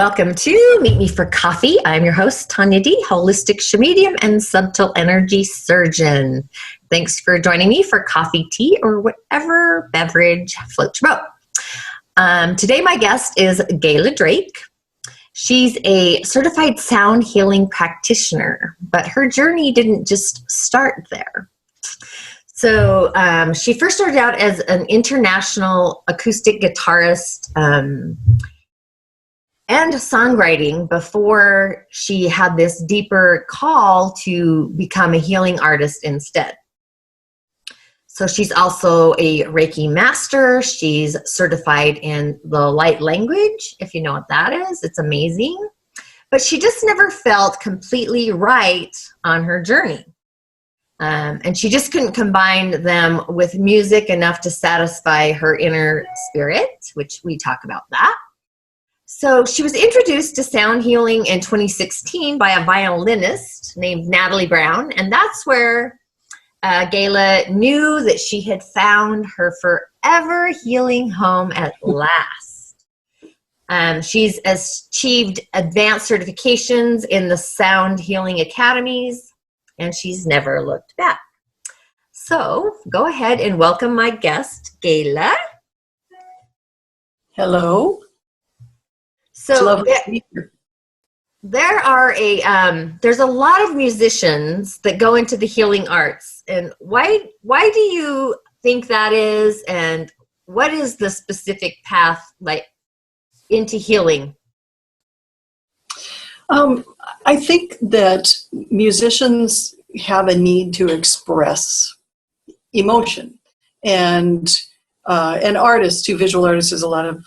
Welcome to Meet Me for Coffee. I'm your host, Tanya D., holistic shamedium and subtle energy surgeon. Thanks for joining me for coffee, tea, or whatever beverage floats your boat. Today, my guest is Gayla Drake. She's a certified sound healing practitioner, but her journey didn't just start there. So she first started out as an international acoustic guitarist and songwriting before she had this deeper call to become a healing artist instead. So she's also a Reiki master. She's certified in the light language, if you know what that is. It's amazing. But she just never felt completely right on her journey. And she just couldn't combine them with music enough to satisfy her inner spirit, which we talk about that. So she was introduced to sound healing in 2016 by a violinist named Natalie Brown, and that's where Gayla knew that she had found her forever healing home at last. She's achieved advanced certifications in the Sound Healing Academies, and she's never looked back. So go ahead and welcome my guest, Gayla. Hello. So there's a lot of musicians that go into the healing arts, and why do you think that is, and what is the specific path like into healing? I think that musicians have a need to express emotion, and artists too. Visual artists, there's a lot of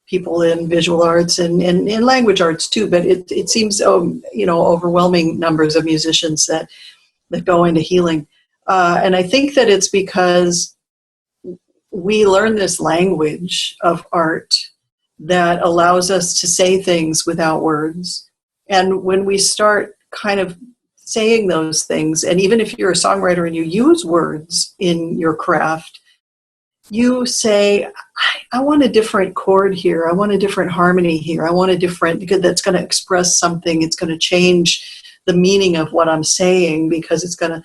people in visual arts and in language arts too, but it seems overwhelming numbers of musicians that go into healing, and I think that it's because we learn this language of art that allows us to say things without words, and when we start kind of saying those things, and even if you're a songwriter and you use words in your craft, you say, I want a different chord here. I want a different harmony here. I want a different, because that's going to express something. It's going to change the meaning of what I'm saying because it's going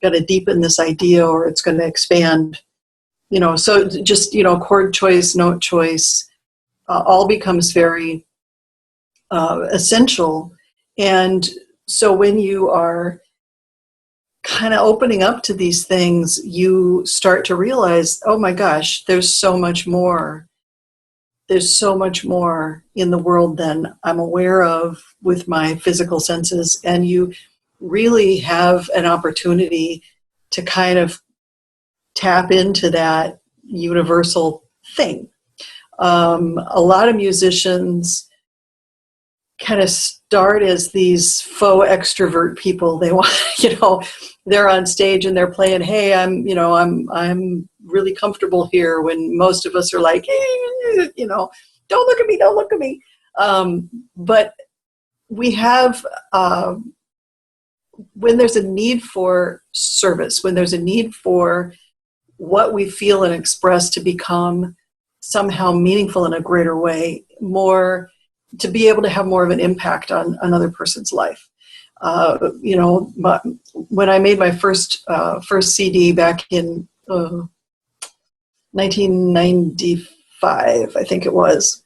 to deepen this idea, or it's going to expand. So just, chord choice, note choice, all becomes very essential. And so when you are kind of opening up to these things, you start to realize, oh my gosh, there's so much more. There's so much more in the world than I'm aware of with my physical senses. And you really have an opportunity to kind of tap into that universal thing. A lot of musicians kind of start as these faux extrovert people. They want, they're on stage and they're playing, hey, I'm really comfortable here, when most of us are like, hey, don't look at me. But we have, when there's a need for service, when there's a need for what we feel and express to become somehow meaningful in a greater way, more to be able to have more of an impact on another person's life. But when I made my first CD back in 1995, I think it was,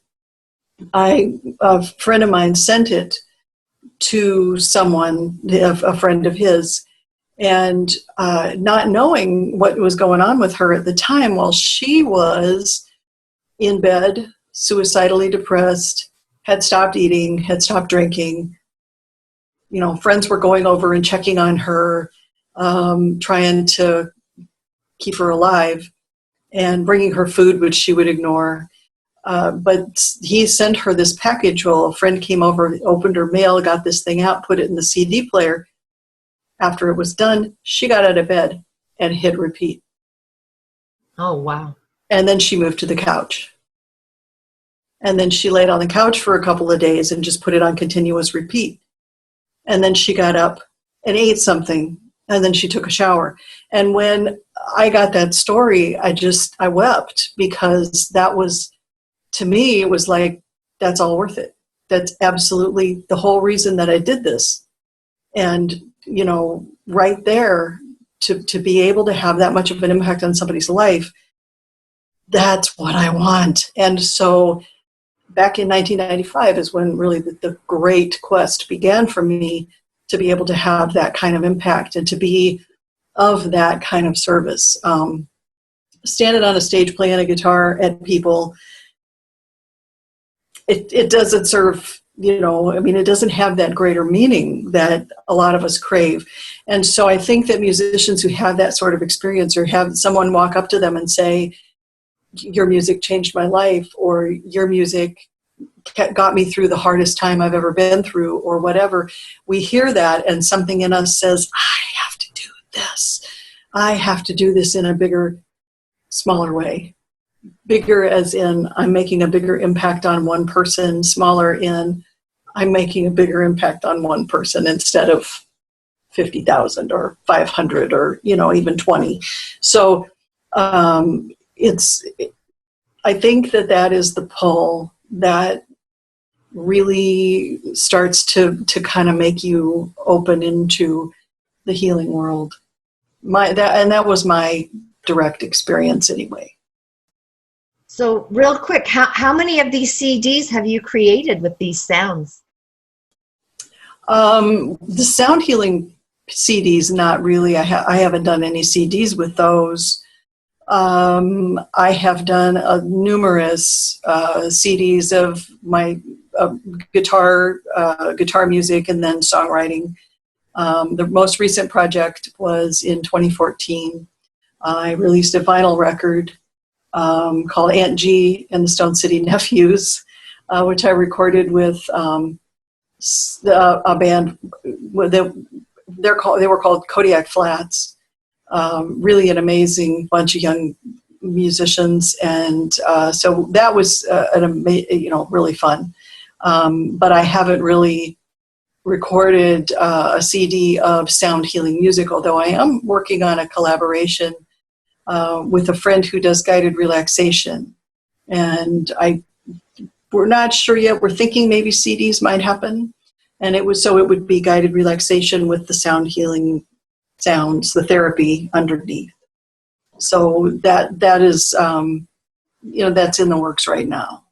a friend of mine sent it to someone, a friend of his, and not knowing what was going on with her at the time, while she was in bed, suicidally depressed, had stopped eating, had stopped drinking. Friends were going over and checking on her, trying to keep her alive and bringing her food, which she would ignore. But he sent her this package. Well, a friend came over, opened her mail, got this thing out, put it in the CD player. After it was done, she got out of bed and hit repeat. Oh, wow. And then she moved to the couch. And then she laid on the couch for a couple of days and just put it on continuous repeat. And then she got up and ate something, and then she took a shower. And when I got that story, I wept, because that was, to me, it was like, that's all worth it. That's absolutely the whole reason that I did this. And, you know, right there, to be able to have that much of an impact on somebody's life, that's what I want. And so back in 1995 is when really the great quest began for me to be able to have that kind of impact and to be of that kind of service. Standing on a stage playing a guitar at people, it doesn't serve, you know, I mean, it doesn't have that greater meaning that a lot of us crave. And so I think that musicians who have that sort of experience, or have someone walk up to them and say, your music changed my life, or your music got me through the hardest time I've ever been through, or whatever, we hear that and something in us says, I have to do this. I have to do this in a bigger, smaller way. Bigger as in I'm making a bigger impact on one person, smaller in I'm making a bigger impact on one person instead of 50,000 or 500 or, you know, even 20. So I think that is the pull that really starts to kind of make you open into the healing world. That was my direct experience anyway. So real quick, how many of these CDs have you created with these sounds? The Sound Healing CDs, not really. I haven't done any CDs with those. I have done numerous CDs of my guitar music and then songwriting. The most recent project was in 2014. I released a vinyl record called Aunt G and the Stone City Nephews, which I recorded with a band. They were called Kodiak Flats. Really an amazing bunch of young musicians, and so that was really fun. But I haven't really recorded a CD of sound healing music, although I am working on a collaboration with a friend who does guided relaxation. And we're not sure yet. We're thinking maybe CDs might happen. And it would be guided relaxation with the sound healing sounds, the therapy underneath. So that is, that's in the works right now.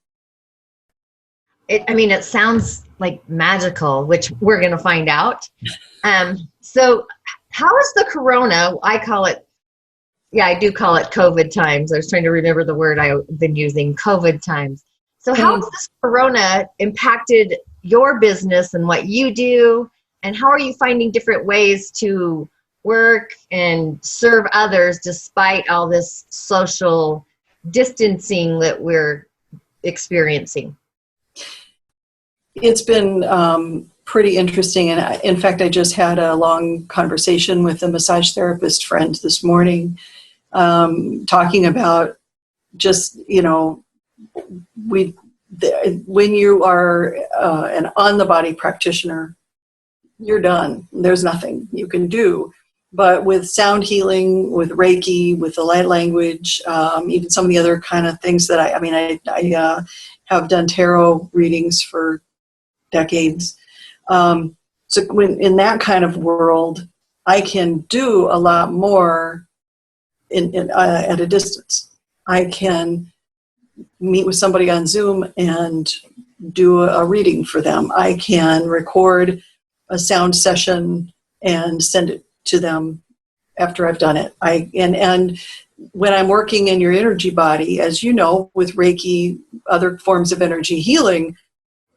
It sounds like magical, which we're going to find out. So how is the corona, I do call it COVID times. I was trying to remember the word I've been using, COVID times. So how has this corona impacted your business and what you do? And how are you finding different ways to work and serve others despite all this social distancing that we're experiencing? It's been pretty interesting. And in fact, I just had a long conversation with a massage therapist friend this morning, talking about just, when you are an on-the-body practitioner, you're done. There's nothing you can do. But with sound healing, with Reiki, with the light language, even some of the other kind of things that I have done tarot readings for decades. So when in that kind of world, I can do a lot more at a distance. I can meet with somebody on Zoom and do a reading for them. I can record a sound session and send it to them after I've done it. And when I'm working in your energy body, as you know, with Reiki, other forms of energy healing,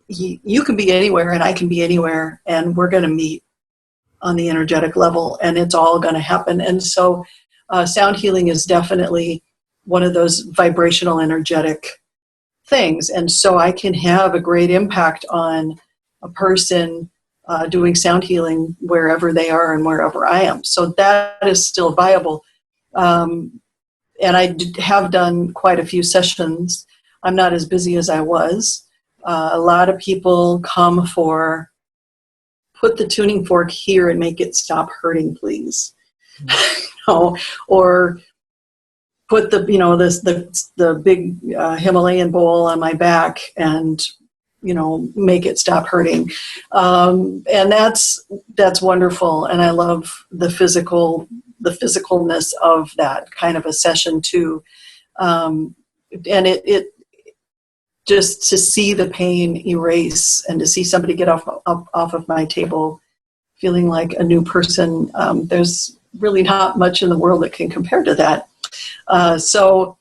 you can be anywhere and I can be anywhere, and we're going to meet on the energetic level, and it's all going to happen. And so sound healing is definitely one of those vibrational energetic things. And so I can have a great impact on a person doing sound healing wherever they are and wherever I am. So that is still viable. And I have done quite a few sessions. I'm not as busy as I was. A lot of people come for, put the tuning fork here and make it stop hurting, please. Or put the big Himalayan bowl on my back and make it stop hurting. And that's wonderful. And I love the physicalness of that kind of a session too. And it just to see the pain erase and to see somebody get off of my table feeling like a new person, there's really not much in the world that can compare to that. So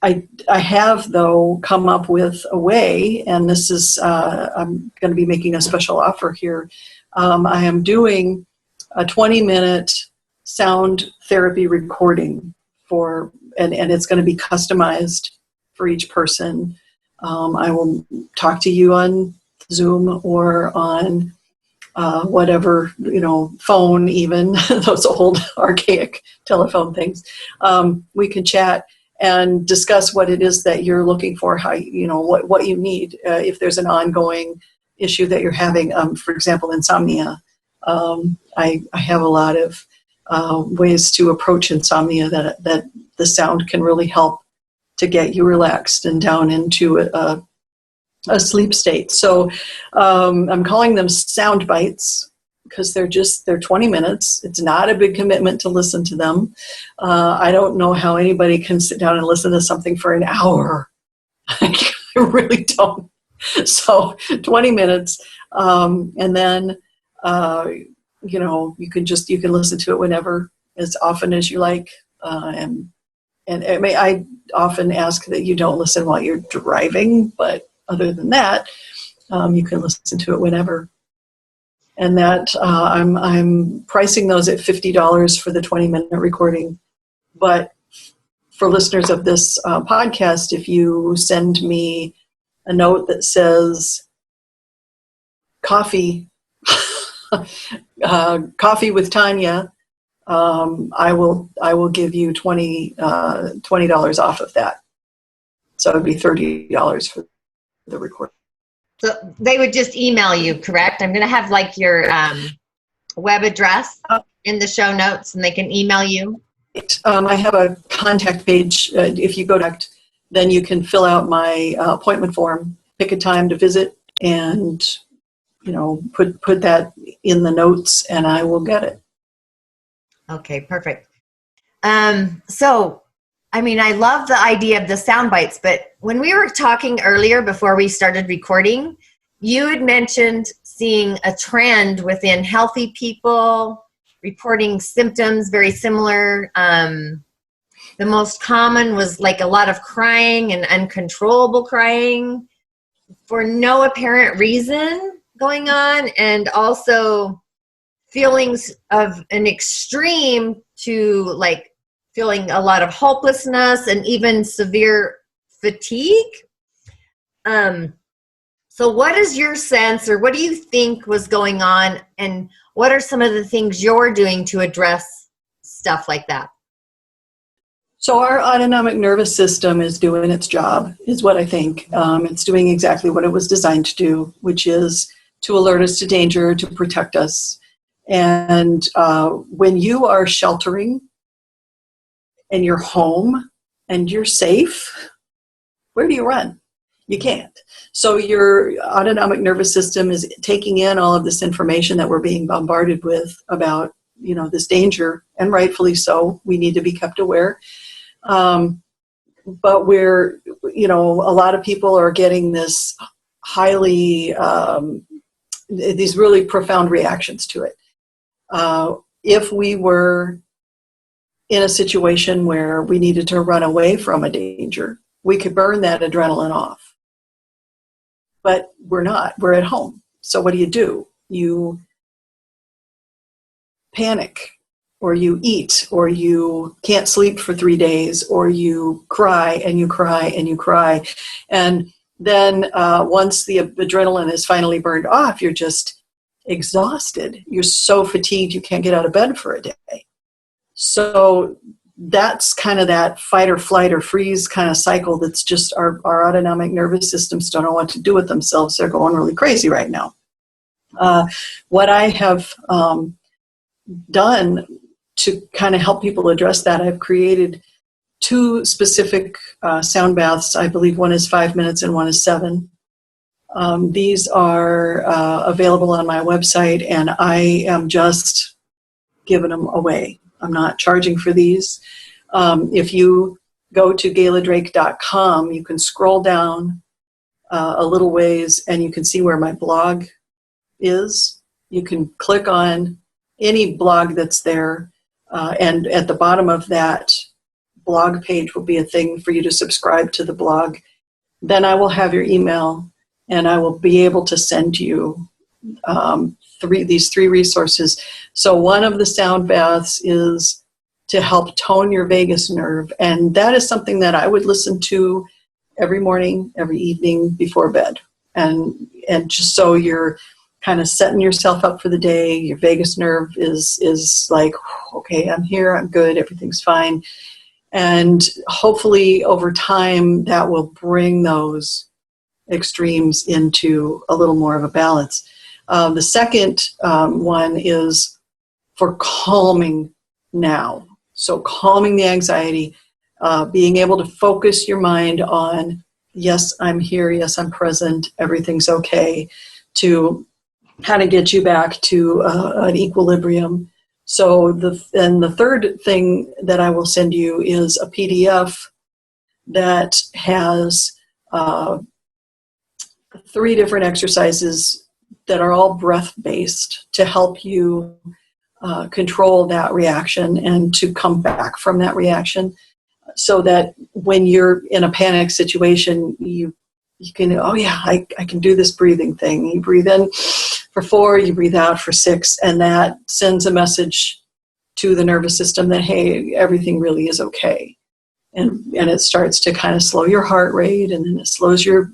I have, though, come up with a way, and this is, I'm going to be making a special offer here. I am doing a 20-minute sound therapy recording and it's going to be customized for each person. I will talk to you on Zoom or on whatever, phone even, those old archaic telephone things. We can chat and discuss what it is that you're looking for, how, what you need. If there's an ongoing issue that you're having, for example, insomnia, I have a lot of ways to approach insomnia that the sound can really help to get you relaxed and down into a sleep state. So I'm calling them sound bites because they're 20 minutes. It's not a big commitment to listen to them. I don't know how anybody can sit down and listen to something for an hour. I really don't. So 20 minutes. And then, you can listen to it whenever, as often as you like. And I often ask that you don't listen while you're driving, but other than that, you can listen to it whenever. And that I'm pricing those at $50 for the 20-minute recording. But for listeners of this podcast, if you send me a note that says coffee, coffee with Tanya, I will give you $20 off of that. So it would be $30 for the recording. So they would just email you, correct? I'm going to have like your web address in the show notes, and they can email you. I have a contact page. If you go to, then you can fill out my appointment form, pick a time to visit, and put that in the notes, and I will get it. Okay, perfect. So, I love the idea of the sound bites, but when we were talking earlier before we started recording, you had mentioned seeing a trend within healthy people reporting symptoms very similar. The most common was like a lot of crying and uncontrollable crying for no apparent reason going on, and also feelings of an extreme to like feeling a lot of hopelessness and even severe fatigue. So what is your sense, or what do you think was going on, and what are some of the things you're doing to address stuff like that? So our autonomic nervous system is doing its job, is what I think. It's doing exactly what it was designed to do, which is to alert us to danger, to protect us. And when you are sheltering and you're home and you're safe, where do you run? You can't. So your autonomic nervous system is taking in all of this information that we're being bombarded with about, this danger, and rightfully so. We need to be kept aware. But we're, a lot of people are getting this highly, these really profound reactions to it. If we were in a situation where we needed to run away from a danger, we could burn that adrenaline off. But we're not. We're at home. So what do? You panic, or you eat, or you can't sleep for 3 days, or you cry and you cry and you cry. And then once the adrenaline is finally burned off, you're just exhausted. You're so fatigued you can't get out of bed for a day. So that's kind of that fight or flight or freeze kind of cycle that's just our autonomic nervous systems don't know what to do with themselves. They're going really crazy right now. What I have done to kind of help people address that, I've created 2 specific sound baths. I believe one is 5 minutes and one is 7. These are available on my website, and I am just giving them away. I'm not charging for these. If you go to gayladrake.com, you can scroll down a little ways, and you can see where my blog is. You can click on any blog that's there, and at the bottom of that blog page will be a thing for you to subscribe to the blog. Then I will have your email, and I will be able to send you these three resources. So one of the sound baths is to help tone your vagus nerve, and that is something that I would listen to every morning, every evening before bed, and just so you're kind of setting yourself up for the day. Your vagus nerve is like, okay, I'm here, I'm good, everything's fine. And hopefully over time that will bring those extremes into a little more of a balance. The second one is for calming now. So calming the anxiety, being able to focus your mind on, yes, I'm here, yes, I'm present, everything's okay, to kind of get you back to an equilibrium. So the third thing that I will send you is a PDF that has 3 different exercises that are all breath-based to help you control that reaction and to come back from that reaction, so that when you're in a panic situation, you can, oh yeah, I can do this breathing thing. You breathe in for 4, you breathe out for 6, and that sends a message to the nervous system that, hey, everything really is okay. And it starts to kind of slow your heart rate, and then it slows your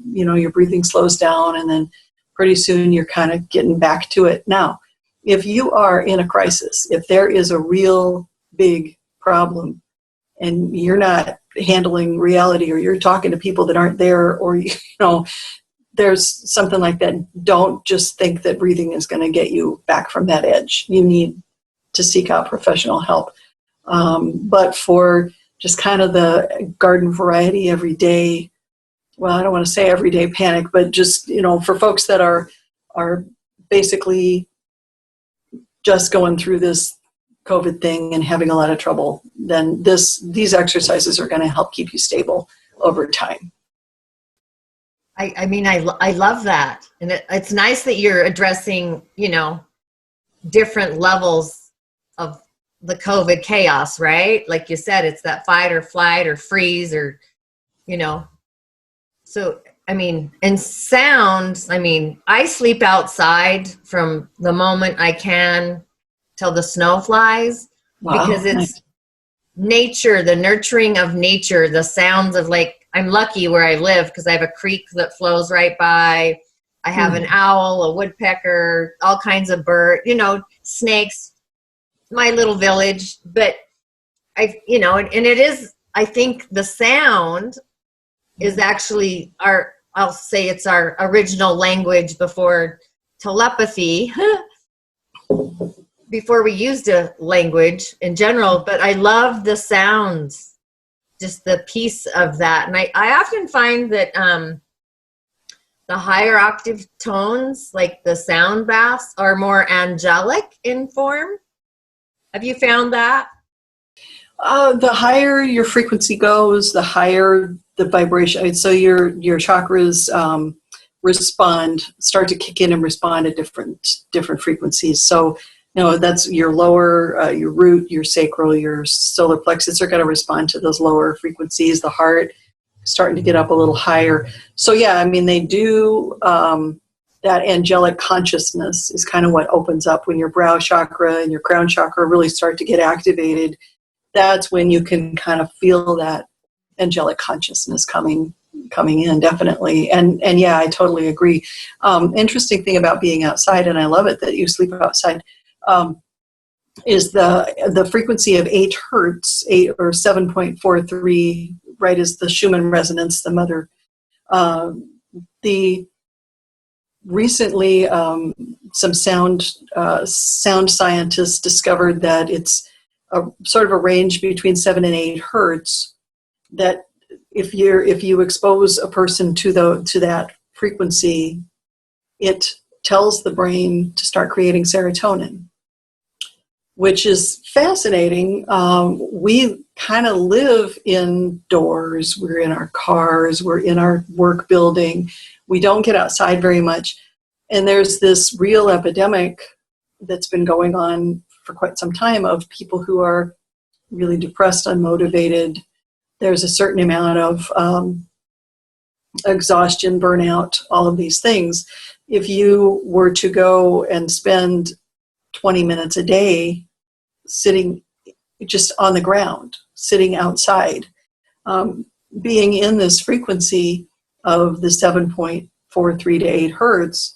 breathing slows down, and then pretty soon you're kind of getting back to it. Now, if you are in a crisis, if there is a real big problem and you're not handling reality, or you're talking to people that aren't there, or there's something like that, don't just think that breathing is going to get you back from that edge. You need to seek out professional help. But for just kind of the garden variety everyday, well, I don't want to say everyday panic, but just, for folks that are basically just going through this COVID thing and having a lot of trouble, then these exercises are going to help keep you stable over time. I love that. And it's nice that you're addressing, different levels of the COVID chaos, right? Like you said, it's that fight or flight or freeze or, so, and sound, I sleep outside from the moment I can till the snow flies. Wow. Because it's nature, the nurturing of nature, the sounds of, like, I'm lucky where I live because I have a creek that flows right by. I have an owl, a woodpecker, all kinds of birds, snakes, my little village. But and it is, I think the sound is actually I'll say it's our original language before telepathy, before we used a language in general. But I love the sounds, just the piece of that. And I often find that the higher octave tones, like the sound baths, are more angelic in form. Have you found that? The higher your frequency goes, the higher the vibration. So your chakras start to kick in and respond at different frequencies. So, that's your lower, your root, your sacral, your solar plexus are going to respond to those lower frequencies. The heart starting to get up a little higher. So yeah, they do, that angelic consciousness is kind of what opens up when your brow chakra and your crown chakra really start to get activated. That's when you can kind of feel that angelic consciousness coming in, definitely. And yeah, I totally agree. Interesting thing about being outside, and I love it that you sleep outside, is the frequency of 8 hertz, 8 or 7.43, right, is the Schumann resonance, the mother. Recently, some sound scientists discovered that it's a sort of a range between 7 and 8 hertz. That if you expose a person to that frequency, it tells the brain to start creating serotonin, which is fascinating. We kind of live indoors. We're in our cars. We're in our work building. We don't get outside very much. And there's this real epidemic that's been going on for quite some time of people who are really depressed, unmotivated. There's a certain amount of exhaustion, burnout, all of these things. If you were to go and spend 20 minutes a day sitting just on the ground, sitting outside, being in this frequency of the 7.43 to 8 hertz,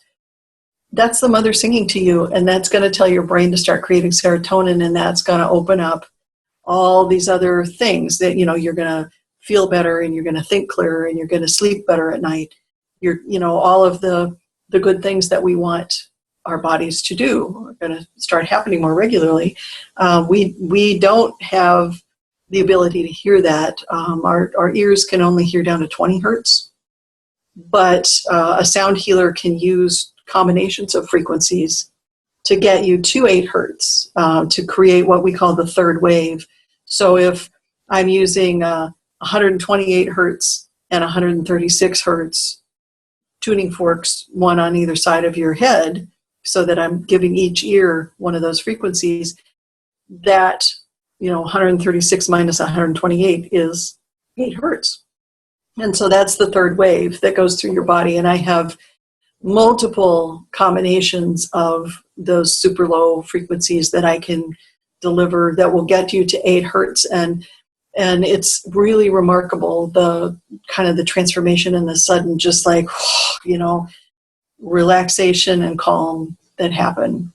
that's the mother singing to you, and that's going to tell your brain to start creating serotonin, and that's going to open up all these other things that, you're going to feel better, and you're going to think clearer, and you're going to sleep better at night. All of the good things that we want our bodies to do are going to start happening more regularly. We don't have the ability to hear that. Our ears can only hear down to 20 hertz, but a sound healer can use combinations of frequencies to get you to 8 hertz, to create what we call the third wave. So if I'm using 128 hertz and 136 hertz tuning forks, one on either side of your head, so that I'm giving each ear one of those frequencies, that 136 minus 128 is 8 hertz. And so that's the third wave that goes through your body. And I have multiple combinations of those super low frequencies that I can deliver that will get you to 8 hertz. And it's really remarkable, the kind of the transformation and the sudden, just like, relaxation and calm that happen.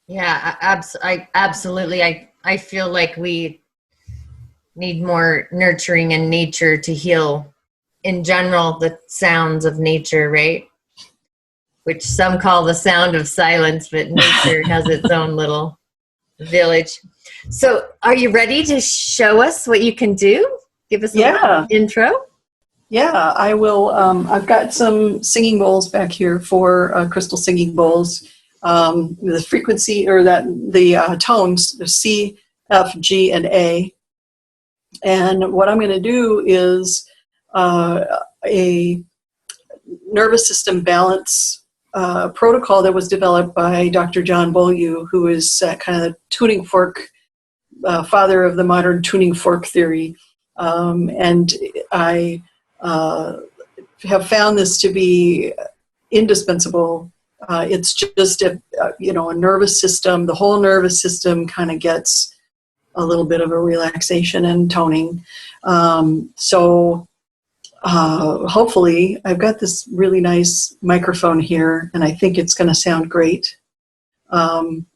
Yeah, absolutely. I feel like we need more nurturing in nature to heal in general, the sounds of nature, right? Which some call the sound of silence, but nature has its own little village. So are you ready to show us what you can do? Give us a little intro. Yeah, I will. I've got some singing bowls back here for crystal singing bowls. The frequency, or the tones, C, F, G, and A. And what I'm going to do is a nervous system balance protocol that was developed by Dr. John Beaulieu, who is kind of the tuning fork, father of the modern tuning fork theory. And I have found this to be indispensable. It's just a nervous system. The whole nervous system kind of gets a little bit of a relaxation and toning. So hopefully, I've got this really nice microphone here, and I think it's going to sound great. And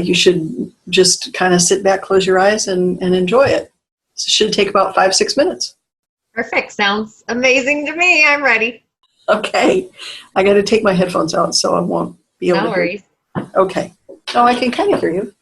you should just kind of sit back, close your eyes, and enjoy it. It should take about 5-6 minutes. Perfect. Sounds amazing to me. I'm ready. Okay. I got to take my headphones out so I won't be able to hear you. Okay. Oh, I can kind of hear you.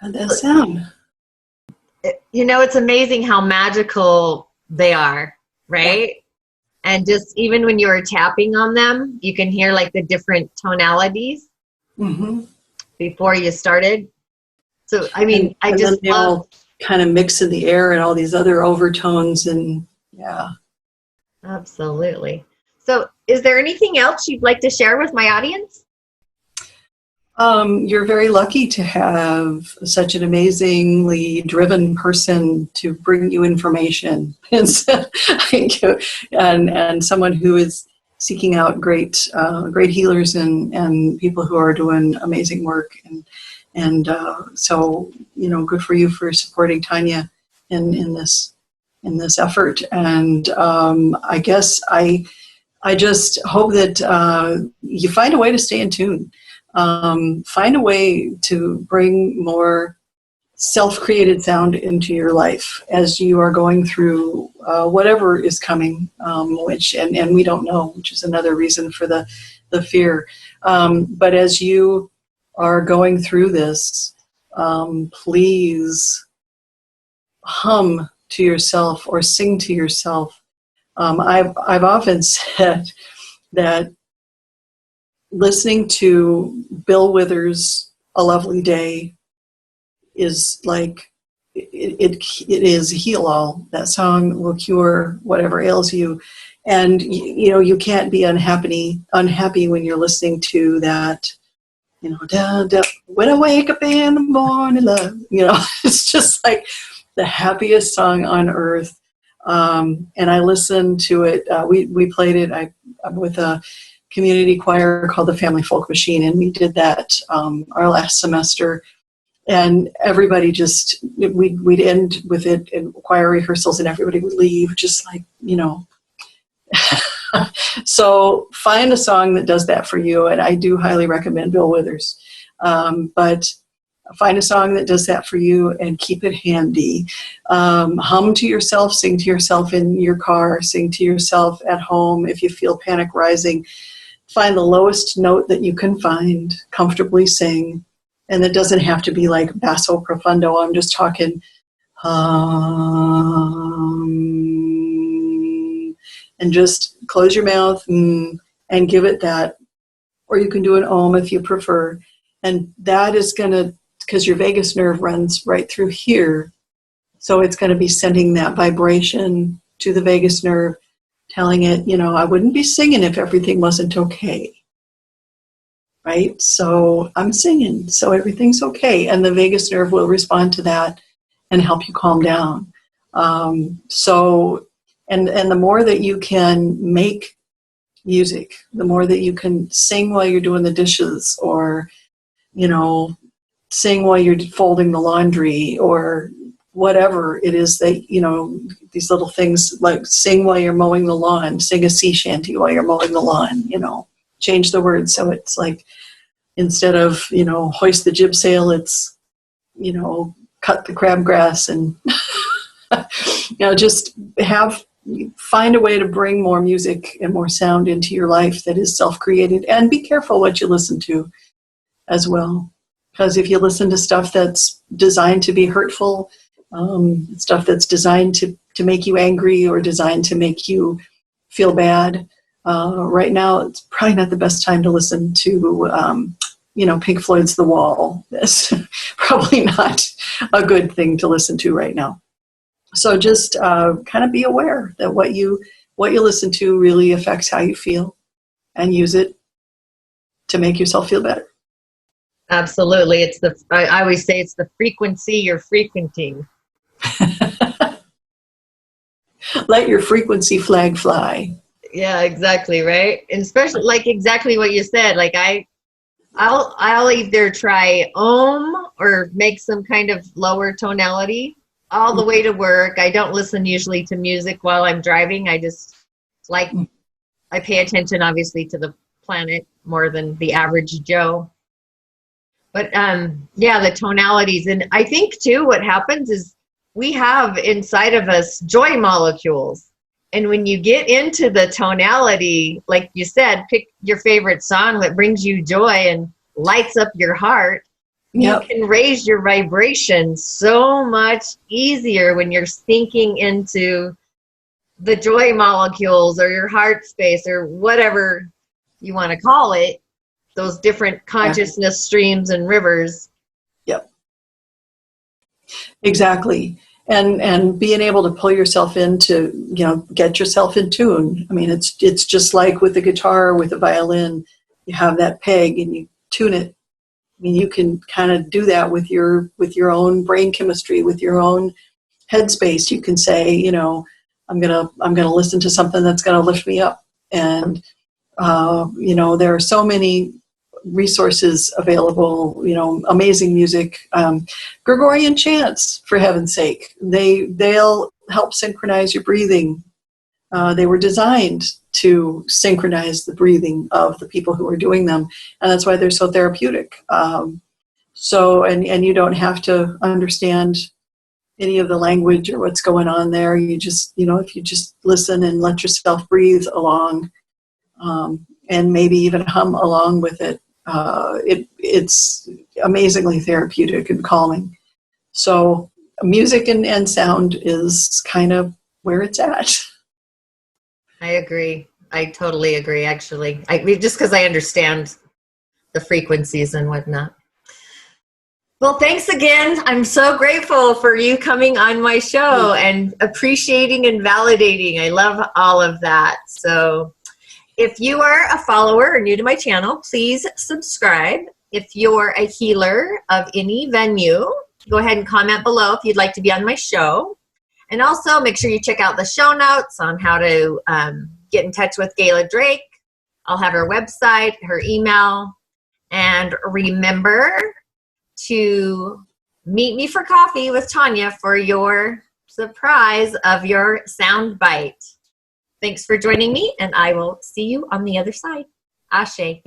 How'd that sound? You know, it's amazing how magical they are, right? Yeah. And just even when you were tapping on them, you can hear like the different tonalities Mm-hmm. before you started. So, I mean, I And then just they love. all kind of mix in the air and all these other overtones, and yeah. Absolutely. So, is there anything else you'd like to share with my audience? You're very lucky to have such an amazingly driven person to bring you information, and, and someone who is seeking out great healers and people who are doing amazing work. So good for you for supporting Tanya in this effort. And I guess I just hope that you find a way to stay in tune. Find a way to bring more self-created sound into your life as you are going through whatever is coming, and we don't know, which is another reason for the fear. But as you are going through this, please hum to yourself or sing to yourself. I've often said that listening to Bill Withers' "A Lovely Day" is like it is heal all. That song will cure whatever ails you, and you can't be unhappy when you're listening to that. When I wake up in the morning, love. It's just like the happiest song on earth. And I listened to it. We played it. I'm with a community choir called the Family Folk Machine, and we did that our last semester. And everybody we'd end with it in choir rehearsals, and everybody would leave just like, So find a song that does that for you, and I do highly recommend Bill Withers. But find a song that does that for you and keep it handy. Hum to yourself, sing to yourself in your car, sing to yourself at home. If you feel panic rising, find the lowest note that you can find, comfortably sing. And it doesn't have to be like basso profundo. I'm just talking and just close your mouth and give it that. Or you can do an om if you prefer. And that is going to, because your vagus nerve runs right through here. So it's going to be sending that vibration to the vagus nerve, telling it, I wouldn't be singing if everything wasn't okay. Right? So I'm singing, so everything's okay. And the vagus nerve will respond to that and help you calm down. And the more that you can make music, the more that you can sing while you're doing the dishes, or, sing while you're folding the laundry, or whatever it is that, these little things like sing while you're mowing the lawn, sing a sea shanty while you're mowing the lawn, change the words. So it's like, instead of, hoist the jib sail, it's, cut the crabgrass and, just find a way to bring more music and more sound into your life that is self-created, and be careful what you listen to as well. Because if you listen to stuff that's designed to be hurtful, stuff that's designed to make you angry or designed to make you feel bad, right now it's probably not the best time to listen to, Pink Floyd's The Wall. That's probably not a good thing to listen to right now. So just kind of be aware that what you listen to really affects how you feel, and use it to make yourself feel better. Absolutely. I always say it's the frequency you're frequenting. Let your frequency flag fly. Yeah, exactly. Right. And especially like exactly what you said. Like I'll either try om or make some kind of lower tonality all the way to work. I don't listen usually to music while I'm driving. I just I pay attention obviously to the planet more than the average Joe. But the tonalities. And I think too, what happens is we have inside of us joy molecules. And when you get into the tonality, like you said, pick your favorite song that brings you joy and lights up your heart. Yep. You can raise your vibration so much easier when you're sinking into the joy molecules or your heart space or whatever you want to call it, those different consciousness streams and rivers. Yep. Exactly. And being able to pull yourself into, get yourself in tune. I mean, it's just like with the guitar, with the violin, you have that peg and you tune it. I mean, you can kind of do that with your own brain chemistry, with your own headspace. You can say, I'm gonna listen to something that's gonna lift me up. And there are so many resources available, amazing music, Gregorian chants, for heaven's sake. They'll help synchronize your breathing. They were designed to synchronize the breathing of the people who are doing them. And that's why they're so therapeutic. And you don't have to understand any of the language or what's going on there. You just, if you just listen and let yourself breathe along, and maybe even hum along with it, it's amazingly therapeutic and calming. So music and sound is kind of where it's at. I agree. I totally agree, actually. Just because I understand the frequencies and whatnot. Well, thanks again. I'm so grateful for you coming on my show and appreciating and validating. I love all of that. So if you are a follower or new to my channel, please subscribe. If you're a healer of any venue, go ahead and comment below if you'd like to be on my show. And also make sure you check out the show notes on how to get in touch with Gayla Drake. I'll have her website, her email, and remember to meet me for coffee with Tanya for your surprise of your sound bite. Thanks for joining me, and I will see you on the other side. Ashe.